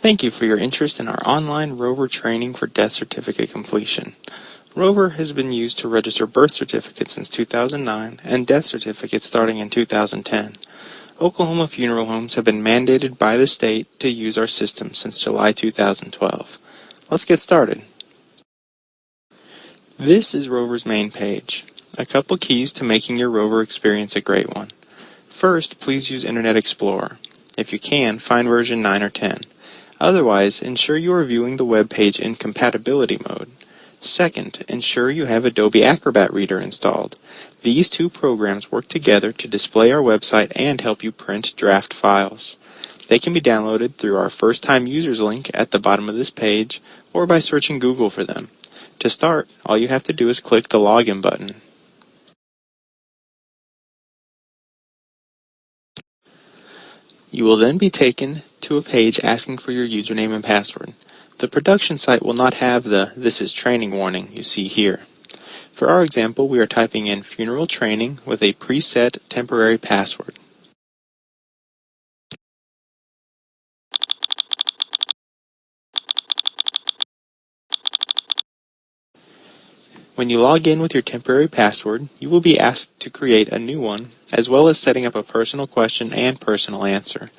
Thank you for your interest in our online ROVER training for death certificate completion. ROVER has been used to register birth certificates since 2009 and death certificates starting in 2010. Oklahoma funeral homes have been mandated by the state to use our system since July 2012. Let's get started. This is ROVER's main page. A couple keys to making your ROVER experience a great one. First, please use Internet Explorer. If you can, find version 9 or 10. Otherwise, ensure you are viewing the web page in compatibility mode. Second, ensure you have Adobe Acrobat Reader installed. These two programs work together to display our website and help you print draft files. They can be downloaded through our First Time Users link at the bottom of this page or by searching Google for them. To start, all you have to do is click the Login button. You will then be taken to a page asking for your username and password. The production site will not have the "This is training" warning you see here. For our example, we are typing in funeral training with a preset temporary password. When you log in with your temporary password, you will be asked to create a new one, as well as setting up a personal question and personal answer.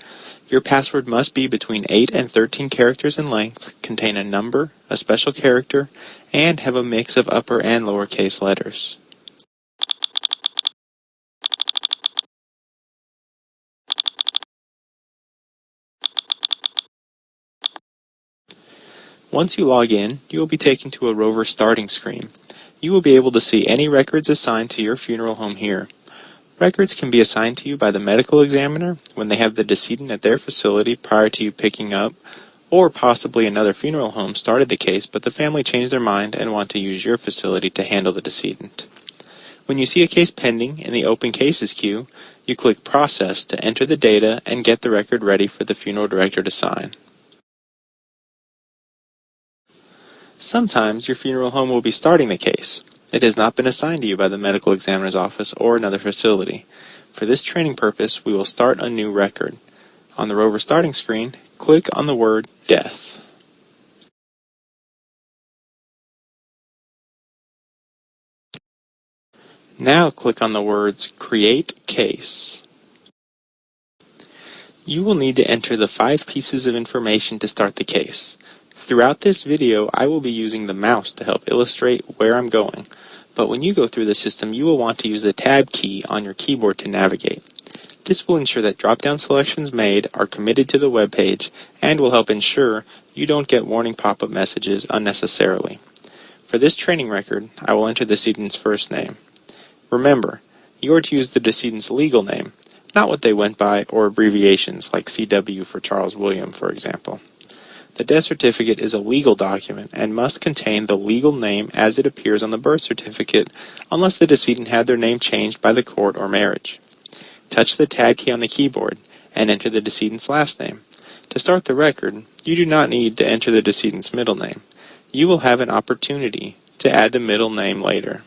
Your password must be between 8 and 13 characters in length, contain a number, a special character, and have a mix of upper and lowercase letters. Once you log in, you will be taken to a ROVER starting screen. You will be able to see any records assigned to your funeral home here. Records can be assigned to you by the medical examiner when they have the decedent at their facility prior to you picking up, or possibly another funeral home started the case but the family changed their mind and want to use your facility to handle the decedent. When you see a case pending in the Open Cases queue, you click Process to enter the data and get the record ready for the funeral director to sign. Sometimes your funeral home will be starting the case. It has not been assigned to you by the medical examiner's office or another facility. For this training purpose, we will start a new record. On the ROVER starting screen, click on the word Death. Now click on the words Create Case. You will need to enter the 5 pieces of information to start the case. Throughout this video, I will be using the mouse to help illustrate where I'm going, but when you go through the system, you will want to use the Tab key on your keyboard to navigate. This will ensure that drop-down selections made are committed to the web page and will help ensure you don't get warning pop-up messages unnecessarily. For this training record, I will enter the decedent's first name. Remember, you are to use the decedent's legal name, not what they went by or abbreviations like CW for Charles William, for example. The death certificate is a legal document and must contain the legal name as it appears on the birth certificate unless the decedent had their name changed by the court or marriage. Touch the Tab key on the keyboard and enter the decedent's last name. To start the record, you do not need to enter the decedent's middle name. You will have an opportunity to add the middle name later.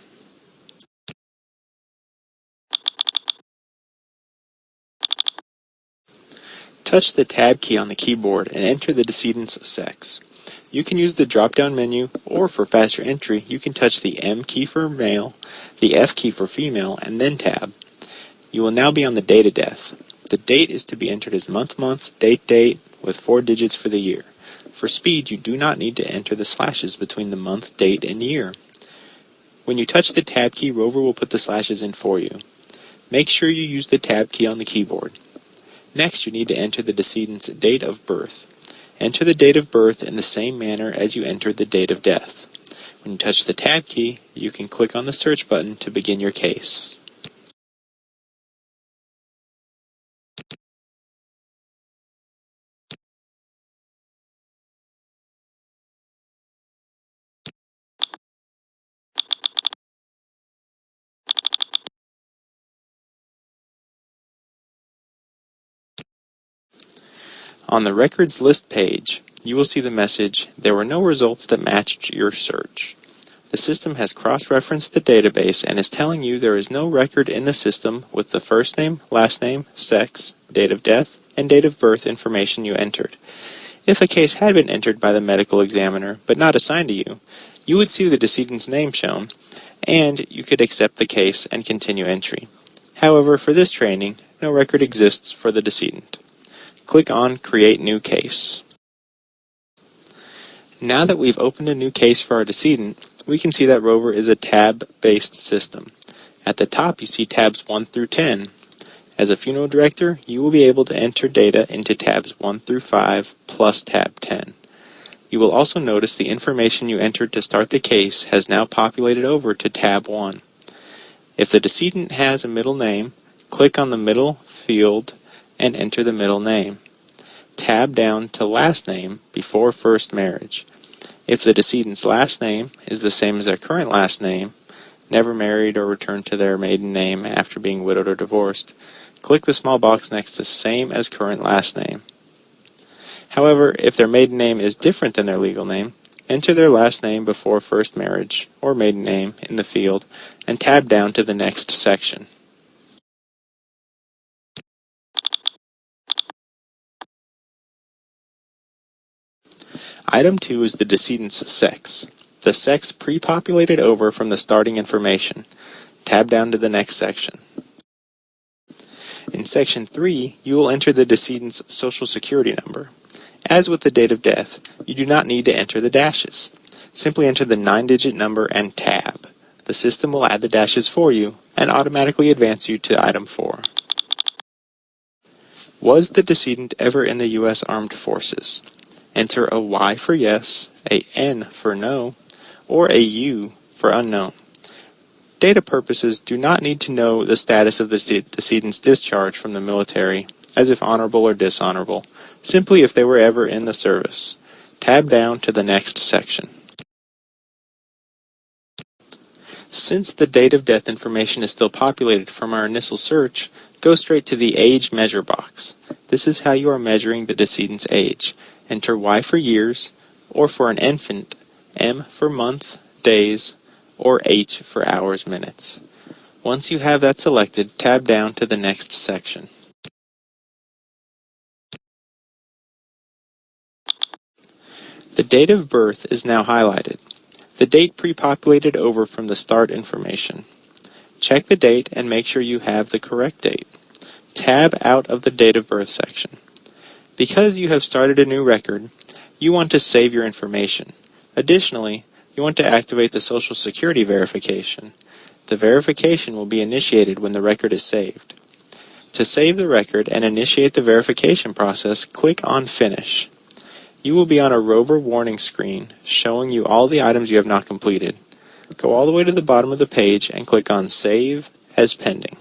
Touch the Tab key on the keyboard and enter the decedent's sex. You can use the drop-down menu, or for faster entry, you can touch the M key for male, the F key for female, and then Tab. You will now be on the date of death. The date is to be entered as month, date, with 4 digits for the year. For speed, you do not need to enter the slashes between the month, date, and year. When you touch the Tab key, ROVER will put the slashes in for you. Make sure you use the Tab key on the keyboard. Next, you need to enter the decedent's date of birth. Enter the date of birth in the same manner as you entered the date of death. When you touch the Tab key, you can click on the search button to begin your case. On the Records List page, you will see the message, "There were no results that matched your search." The system has cross-referenced the database and is telling you there is no record in the system with the first name, last name, sex, date of death, and date of birth information you entered. If a case had been entered by the medical examiner but not assigned to you, you would see the decedent's name shown, and you could accept the case and continue entry. However, for this training, no record exists for the decedent. Click on Create New Case. Now that we've opened a new case for our decedent, we can see that ROVER is a tab-based system. At the top you see tabs 1 through 10. As a funeral director, you will be able to enter data into tabs 1 through 5 plus tab 10. You will also notice the information you entered to start the case has now populated over to tab 1. If the decedent has a middle name, click on the middle field and enter the middle name. Tab down to last name before first marriage. If the decedent's last name is the same as their current last name, never married or returned to their maiden name after being widowed or divorced, click the small box next to same as current last name. However, if their maiden name is different than their legal name, enter their last name before first marriage or maiden name in the field and tab down to the next section. Item 2 is the decedent's sex. The sex pre-populated over from the starting information. Tab down to the next section. In Section 3, you will enter the decedent's Social Security number. As with the date of death, you do not need to enter the dashes. Simply enter the 9-digit number and tab. The system will add the dashes for you and automatically advance you to Item 4. Was the decedent ever in the U.S. Armed Forces? Enter a Y for yes, a N for no, or a U for unknown. Data purposes do not need to know the status of the decedent's discharge from the military, as if honorable or dishonorable, simply if they were ever in the service. Tab down to the next section. Since the date of death information is still populated from our initial search, go straight to the age measure box. This is how you are measuring the decedent's age. Enter Y for years, or for an infant, M for month, days, or H for hours, minutes. Once you have that selected, tab down to the next section. The date of birth is now highlighted. The date pre-populated over from the start information. Check the date and make sure you have the correct date. Tab out of the date of birth section. Because you have started a new record, you want to save your information. Additionally, you want to activate the Social Security verification. The verification will be initiated when the record is saved. To save the record and initiate the verification process, click on Finish. You will be on a ROVER warning screen showing you all the items you have not completed. Go all the way to the bottom of the page and click on Save as Pending.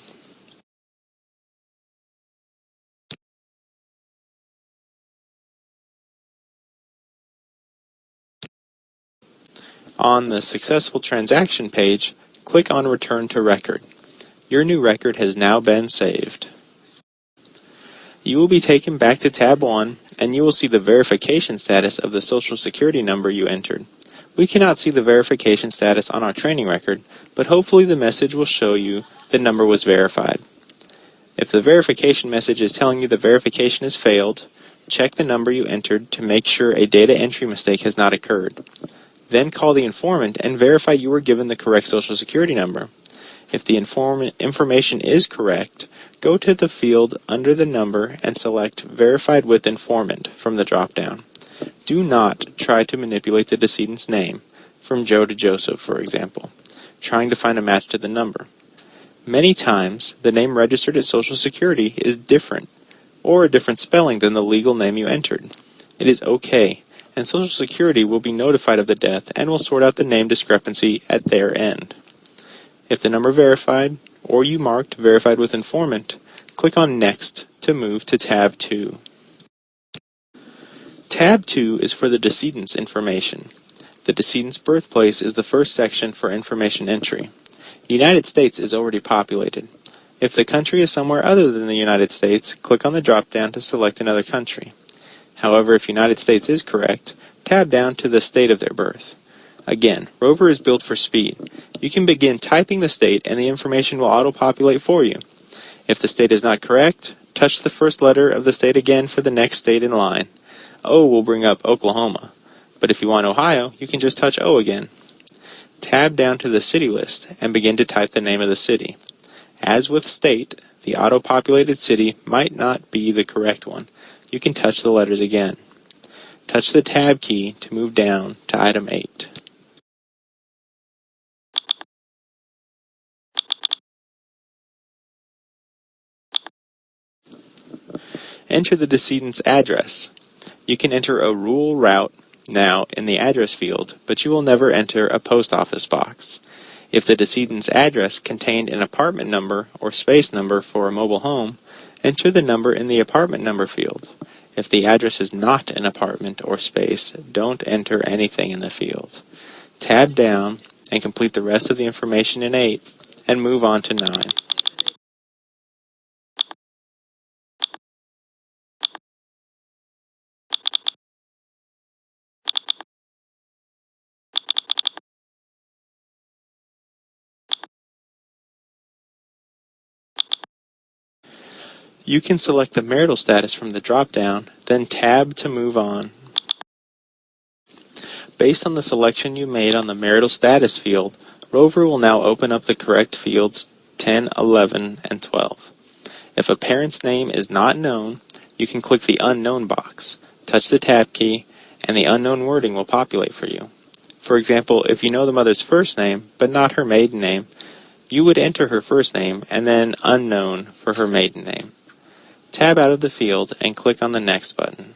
On the Successful Transaction page, click on Return to Record. Your new record has now been saved. You will be taken back to tab 1 and you will see the verification status of the Social Security number you entered. We cannot see the verification status on our training record, but hopefully the message will show you the number was verified. If the verification message is telling you the verification has failed, check the number you entered to make sure a data entry mistake has not occurred. Then call the informant and verify you were given the correct Social Security number. If the information is correct, go to the field under the number and select Verified with Informant from the drop-down. Do not try to manipulate the decedent's name, from Joe to Joseph, for example, trying to find a match to the number. Many times, the name registered at Social Security is different, or a different spelling than the legal name you entered. It is okay, and Social Security will be notified of the death and will sort out the name discrepancy at their end. If the number verified, or you marked Verified with Informant, click on Next to move to Tab 2. Tab 2 is for the decedent's information. The decedent's birthplace is the first section for information entry. The United States is already populated. If the country is somewhere other than the United States, click on the drop-down to select another country. However, if United States is correct, tab down to the state of their birth. Again, ROVER is built for speed. You can begin typing the state and the information will auto-populate for you. If the state is not correct, touch the first letter of the state again for the next state in line. O will bring up Oklahoma, but if you want Ohio, you can just touch O again. Tab down to the city list and begin to type the name of the city. As with state, the auto-populated city might not be the correct one. You can touch the letters again. Touch the Tab key to move down to item 8. Enter the decedent's address. You can enter a rural route now in the address field, but you will never enter a post office box. If the decedent's address contained an apartment number or space number for a mobile home, enter the number in the apartment number field. If the address is not an apartment or space, don't enter anything in the field. Tab down and complete the rest of the information in 8 and move on to 9. You can select the marital status from the drop-down, then tab to move on. Based on the selection you made on the marital status field, ROVER will now open up the correct fields 10, 11, and 12. If a parent's name is not known, you can click the Unknown box, touch the Tab key, and the unknown wording will populate for you. For example, if you know the mother's first name, but not her maiden name, you would enter her first name and then Unknown for her maiden name. Tab out of the field and click on the Next button.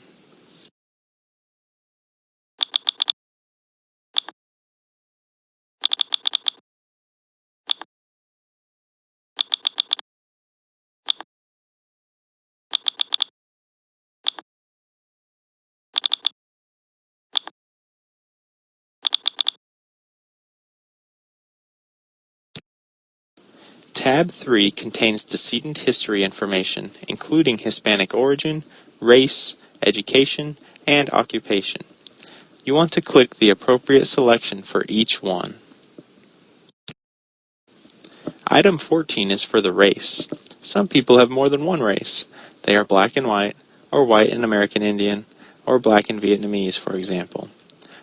Tab 3 contains decedent history information, including Hispanic origin, race, education, and occupation. You want to click the appropriate selection for each one. Item 14 is for the race. Some people have more than one race. They are black and white, or white and American Indian, or black and Vietnamese, for example.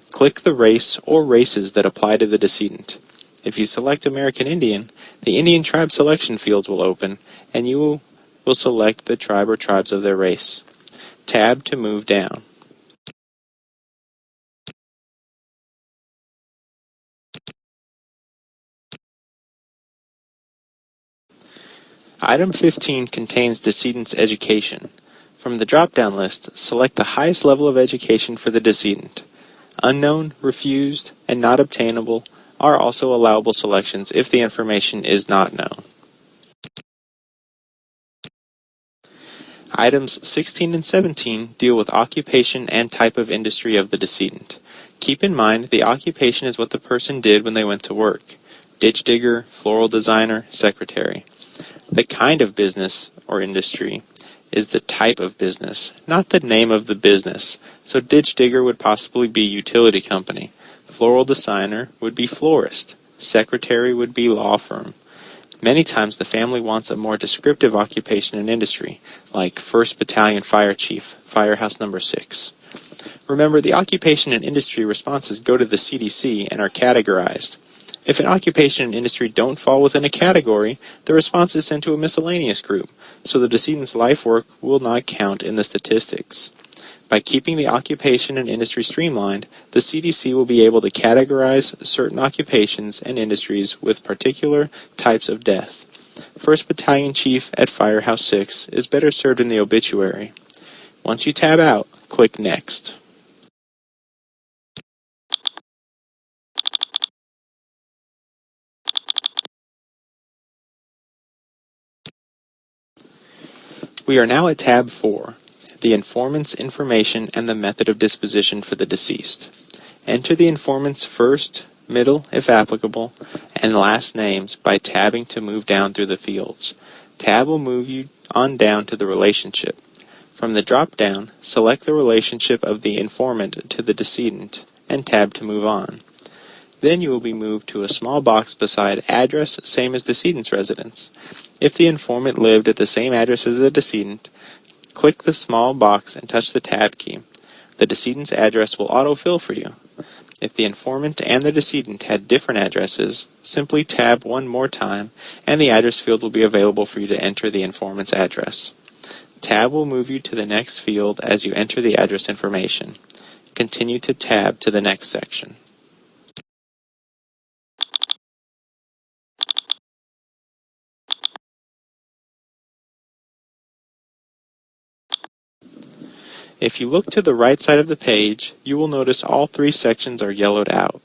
Click the race or races that apply to the decedent. If you select American Indian, the Indian tribe selection fields will open, and you will select the tribe or tribes of their race. Tab to move down. Item 15 contains decedent's education. From the drop-down list, select the highest level of education for the decedent. Unknown, refused, and not obtainable are also allowable selections if the information is not known. Items 16 and 17 deal with occupation and type of industry of the decedent. Keep in mind the occupation is what the person did when they went to work. Ditch digger, floral designer, secretary. The kind of business or industry is the type of business, not the name of the business. So ditch digger would possibly be utility company. Floral designer would be florist. Secretary would be law firm. Many times the family wants a more descriptive occupation and industry, like 1st Battalion Fire Chief, Firehouse Number 6. Remember, the occupation and industry responses go to the CDC and are categorized. If an occupation and industry don't fall within a category, the response is sent to a miscellaneous group, so the decedent's life work will not count in the statistics. By keeping the occupation and industry streamlined, the CDC will be able to categorize certain occupations and industries with particular types of death. 1st Battalion Chief at Firehouse 6 is better served in the obituary. Once you tab out, click Next. We are now at tab 4, the informant's information and the method of disposition for the deceased. Enter the informant's first, middle, if applicable, and last names by tabbing to move down through the fields. Tab will move you on down to the relationship. From the drop-down, select the relationship of the informant to the decedent, and tab to move on. Then you will be moved to a small box beside address, same as decedent's residence. If the informant lived at the same address as the decedent, click the small box and touch the Tab key. The decedent's address will autofill for you. If the informant and the decedent had different addresses, simply tab one more time and the address field will be available for you to enter the informant's address. Tab will move you to the next field as you enter the address information. Continue to tab to the next section. If you look to the right side of the page, you will notice all three sections are yellowed out.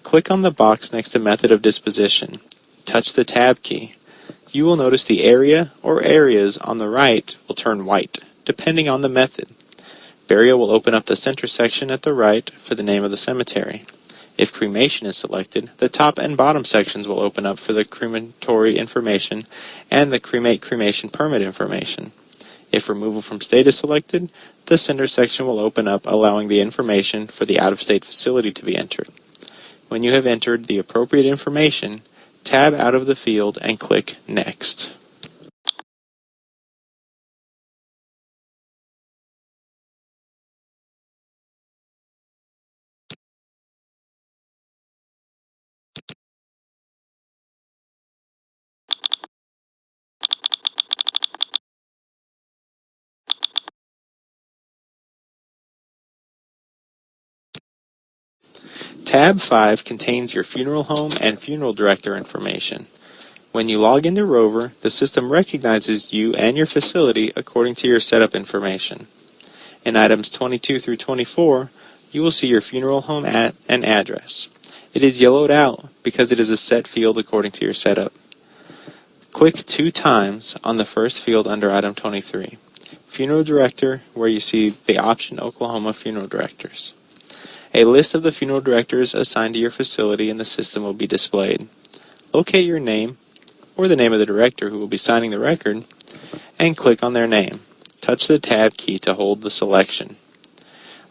Click on the box next to Method of Disposition. Touch the Tab key. You will notice the area or areas on the right will turn white, depending on the method. Burial will open up the center section at the right for the name of the cemetery. If cremation is selected, the top and bottom sections will open up for the crematory information and the cremation permit information. If removal from state is selected, the center section will open up, allowing the information for the out-of-state facility to be entered. When you have entered the appropriate information, tab out of the field and click Next. Tab 5 contains your funeral home and funeral director information. When you log into ROVER, the system recognizes you and your facility according to your setup information. In items 22 through 24, you will see your funeral home and address. It is yellowed out because it is a set field according to your setup. Click 2 times on the first field under item 23. Funeral Director, where you see the option Oklahoma Funeral Directors. A list of the funeral directors assigned to your facility in the system will be displayed. Locate your name, or the name of the director who will be signing the record, and click on their name. Touch the Tab key to hold the selection.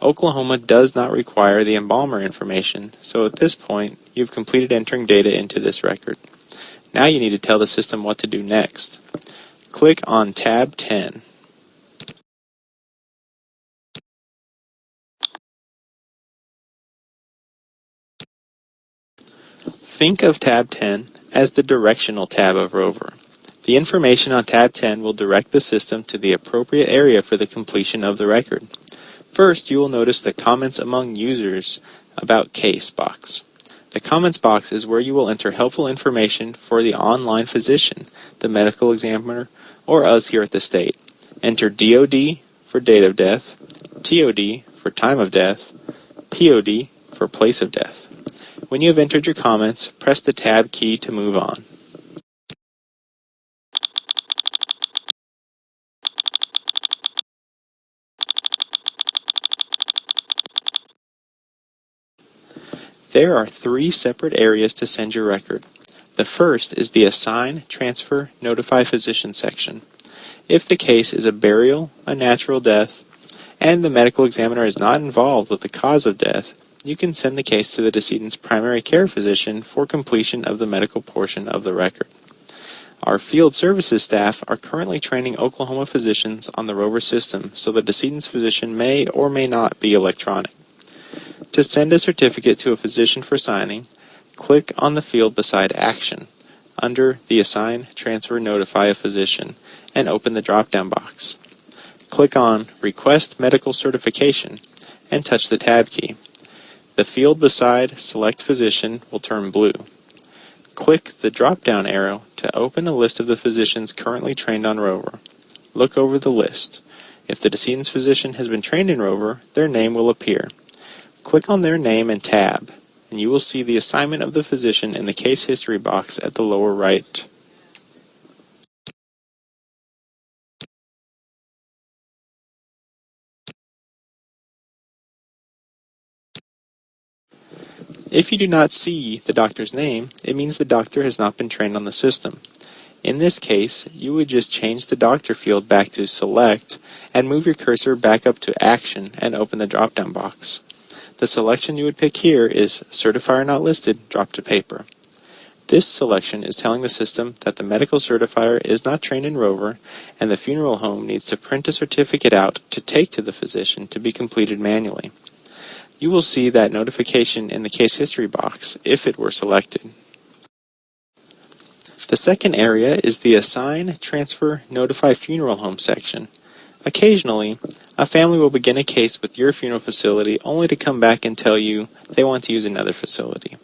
Oklahoma does not require the embalmer information, so at this point, you've completed entering data into this record. Now you need to tell the system what to do next. Click on Tab 10. Think of Tab 10 as the directional tab of ROVER. The information on Tab 10 will direct the system to the appropriate area for the completion of the record. First, you will notice the Comments Among Users About Case box. The Comments box is where you will enter helpful information for the online physician, the medical examiner, or us here at the state. Enter DOD for date of death, TOD for time of death, POD for place of death. When you have entered your comments, press the Tab key to move on. There are 3 separate areas to send your record. The first is the Assign, Transfer, Notify Physician section. If the case is a burial, a natural death, and the medical examiner is not involved with the cause of death, you can send the case to the decedent's primary care physician for completion of the medical portion of the record. Our field services staff are currently training Oklahoma physicians on the ROVER system, so the decedent's physician may or may not be electronic. To send a certificate to a physician for signing, click on the field beside Action, under the Assign, Transfer, Notify a Physician, and open the drop-down box. Click on Request Medical Certification, and touch the Tab key. The field beside Select Physician will turn blue. Click the drop-down arrow to open a list of the physicians currently trained on ROVER. Look over the list. If the decedent's physician has been trained in ROVER, their name will appear. Click on their name and tab, and you will see the assignment of the physician in the case history box at the lower right. If you do not see the doctor's name, it means the doctor has not been trained on the system. In this case, you would just change the doctor field back to Select and move your cursor back up to Action and open the drop-down box. The selection you would pick here is Certifier Not Listed, Drop to Paper. This selection is telling the system that the medical certifier is not trained in ROVER and the funeral home needs to print a certificate out to take to the physician to be completed manually. You will see that notification in the case history box if it were selected. The second area is the Assign, Transfer, Notify Funeral Home section. Occasionally, a family will begin a case with your funeral facility only to come back and tell you they want to use another facility.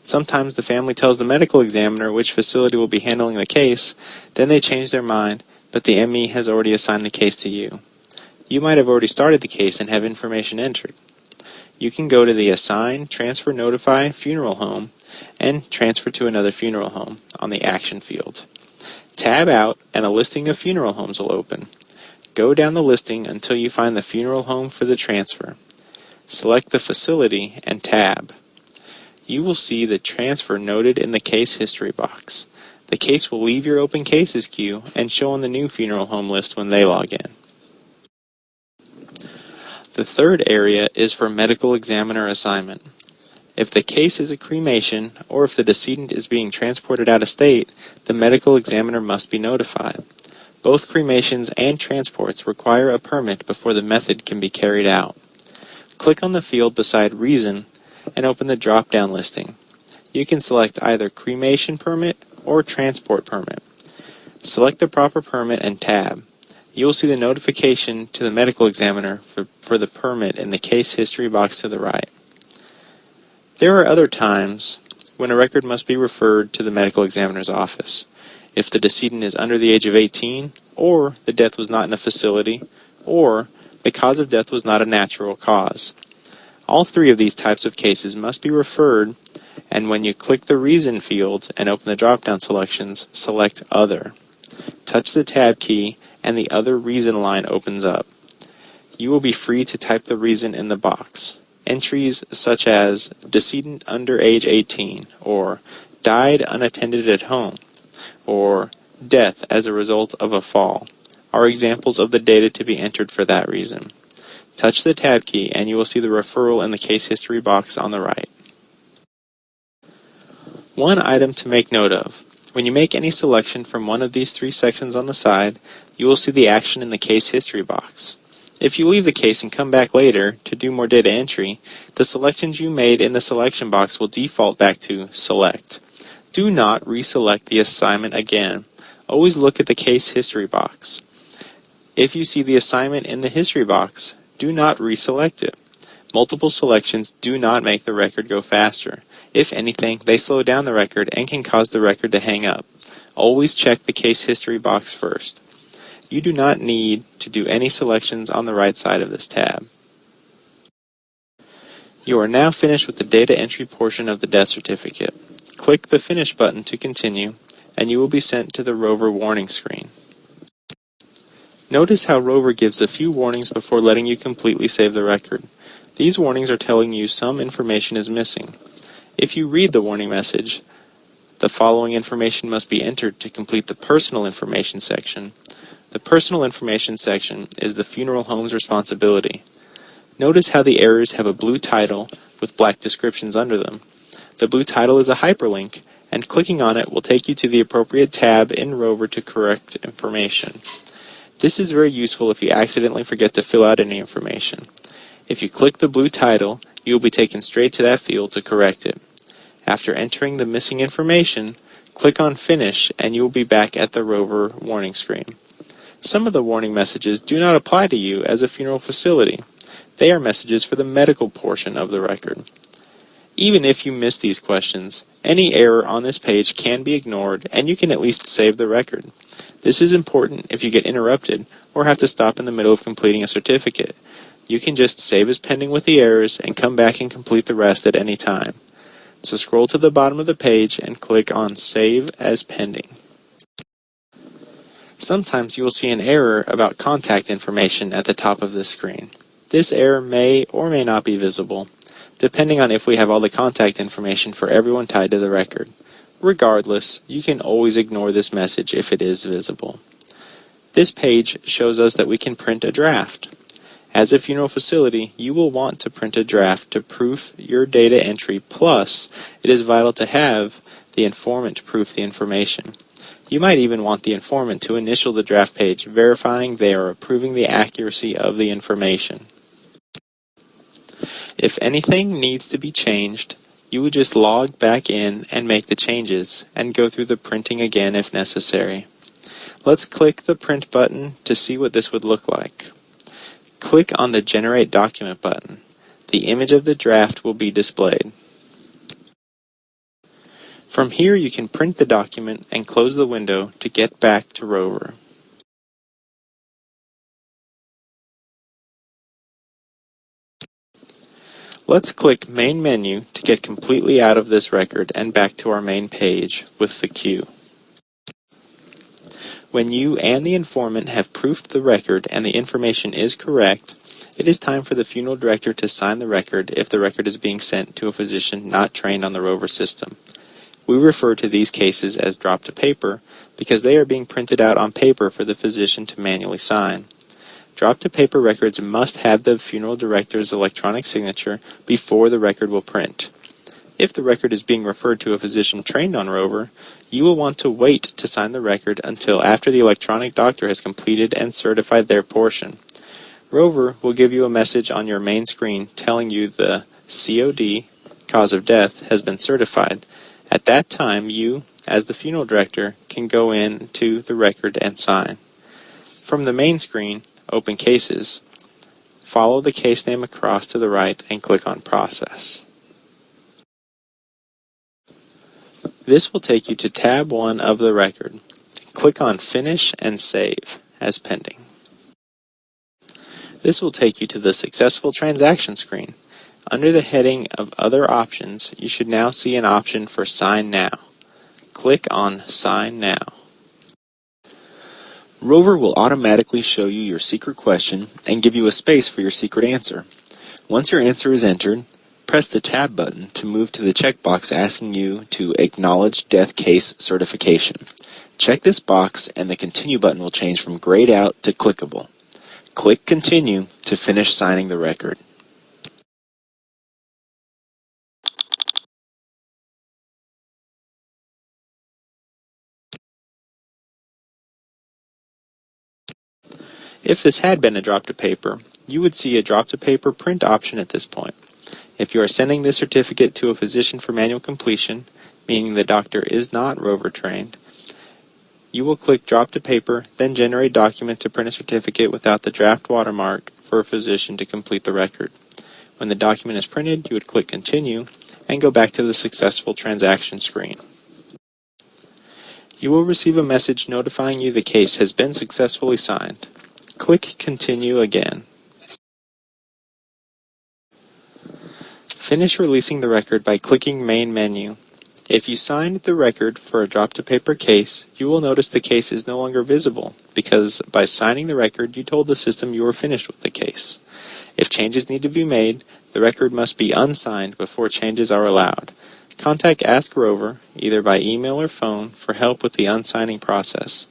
Sometimes the family tells the medical examiner which facility will be handling the case, then they change their mind, but the ME has already assigned the case to you. You might have already started the case and have information entered. You can go to the Assign, Transfer, Notify Funeral Home and Transfer to another funeral home on the Action field. Tab out and a listing of funeral homes will open. Go down the listing until you find the funeral home for the transfer. Select the facility and tab. You will see the transfer noted in the case history box. The case will leave your open cases queue and show on the new funeral home list when they log in. The third area is for medical examiner assignment. If the case is a cremation or if the decedent is being transported out of state, the medical examiner must be notified. Both cremations and transports require a permit before the method can be carried out. Click on the field beside Reason and open the drop-down listing. You can select either cremation permit or transport permit. Select the proper permit and tab. You will see the notification to the medical examiner for the permit in the case history box to the right. There are other times when a record must be referred to the medical examiner's office. If the decedent is under the age of 18, or the death was not in a facility, or the cause of death was not a natural cause. All three of these types of cases must be referred, and when you click the Reason field and open the drop-down selections, select Other. Touch the Tab key and the Other Reason line opens up. You will be free to type the reason in the box. Entries such as decedent under age 18, or died unattended at home, or death as a result of a fall, are examples of the data to be entered for that reason. Touch the Tab key and you will see the referral in the case history box on the right. One item to make note of. When you make any selection from one of these three sections on the side, you will see the action in the case history box. If you leave the case and come back later to do more data entry, the selections you made in the selection box will default back to Select. Do not reselect the assignment again. Always look at the case history box. If you see the assignment in the history box, do not reselect it. Multiple selections do not make the record go faster. If anything, they slow down the record and can cause the record to hang up. Always check the case history box first. You do not need to do any selections on the right side of this tab. You are now finished with the data entry portion of the death certificate. Click the Finish button to continue, and you will be sent to the ROVER warning screen. Notice how ROVER gives a few warnings before letting you completely save the record. These warnings are telling you some information is missing. If you read the warning message, the following information must be entered to complete the personal information section. The personal information section is the funeral home's responsibility. Notice how the errors have a blue title with black descriptions under them. The blue title is a hyperlink, and clicking on it will take you to the appropriate tab in ROVER to correct information. This is very useful if you accidentally forget to fill out any information. If you click the blue title, you will be taken straight to that field to correct it. After entering the missing information, click on Finish and you will be back at the ROVER warning screen. Some of the warning messages do not apply to you as a funeral facility. They are messages for the medical portion of the record. Even if you miss these questions, any error on this page can be ignored and you can at least save the record. This is important if you get interrupted or have to stop in the middle of completing a certificate. You can just save as pending with the errors and come back and complete the rest at any time. So scroll to the bottom of the page and click on Save as Pending. Sometimes you will see an error about contact information at the top of this screen. This error may or may not be visible, depending on if we have all the contact information for everyone tied to the record. Regardless, you can always ignore this message if it is visible. This page shows us that we can print a draft. As a funeral facility, you will want to print a draft to proof your data entry, plus it is vital to have the informant to proof the information. You might even want the informant to initial the draft page, verifying they are approving the accuracy of the information. If anything needs to be changed, you would just log back in and make the changes, and go through the printing again if necessary. Let's click the print button to see what this would look like. Click on the Generate Document button. The image of the draft will be displayed. From here you can print the document and close the window to get back to ROVER. Let's click Main Menu to get completely out of this record and back to our main page with the queue. When you and the informant have proofed the record and the information is correct, it is time for the funeral director to sign the record if the record is being sent to a physician not trained on the ROVER system. We refer to these cases as drop to paper because they are being printed out on paper for the physician to manually sign. Drop to paper records must have the funeral director's electronic signature before the record will print. If the record is being referred to a physician trained on ROVER, you will want to wait to sign the record until after the electronic doctor has completed and certified their portion. ROVER will give you a message on your main screen telling you the COD, cause of death, has been certified. At that time, you, as the funeral director, can go into the record and sign. From the main screen, Open Cases, follow the case name across to the right and click on Process. This will take you to tab 1 of the record. Click on Finish and Save as pending. This will take you to the Successful Transaction screen. Under the heading of Other Options, you should now see an option for Sign Now. Click on Sign Now. ROVER will automatically show you your secret question and give you a space for your secret answer. Once your answer is entered, press the Tab button to move to the checkbox asking you to acknowledge death case certification. Check this box and the Continue button will change from grayed out to clickable. Click Continue to finish signing the record. If this had been a drop to paper, you would see a drop to paper print option at this point. If you are sending this certificate to a physician for manual completion, meaning the doctor is not ROVER trained, you will click Drop to Paper, then Generate Document to print a certificate without the draft watermark for a physician to complete the record. When the document is printed, you would click Continue and go back to the Successful Transaction screen. You will receive a message notifying you the case has been successfully signed. Click Continue again. Finish releasing the record by clicking Main Menu. If you signed the record for a drop-to-paper case, you will notice the case is no longer visible because by signing the record you told the system you were finished with the case. If changes need to be made, the record must be unsigned before changes are allowed. Contact Ask ROVER, either by email or phone, for help with the unsigning process.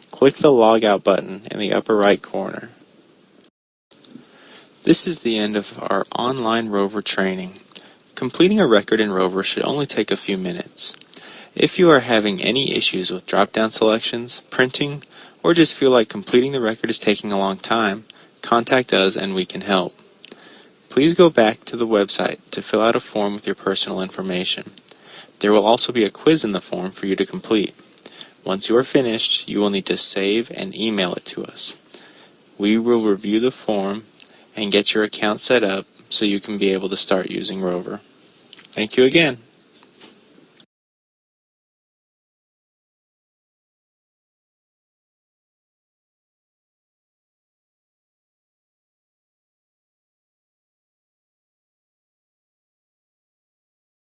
Click the Logout button in the upper right corner. This is the end of our online ROVER training. Completing a record in ROVER should only take a few minutes. If you are having any issues with drop-down selections, printing, or just feel like completing the record is taking a long time, contact us and we can help. Please go back to the website to fill out a form with your personal information. There will also be a quiz in the form for you to complete. Once you are finished, you will need to save and email it to us. We will review the form and get your account set up so you can be able to start using ROVER. Thank you again.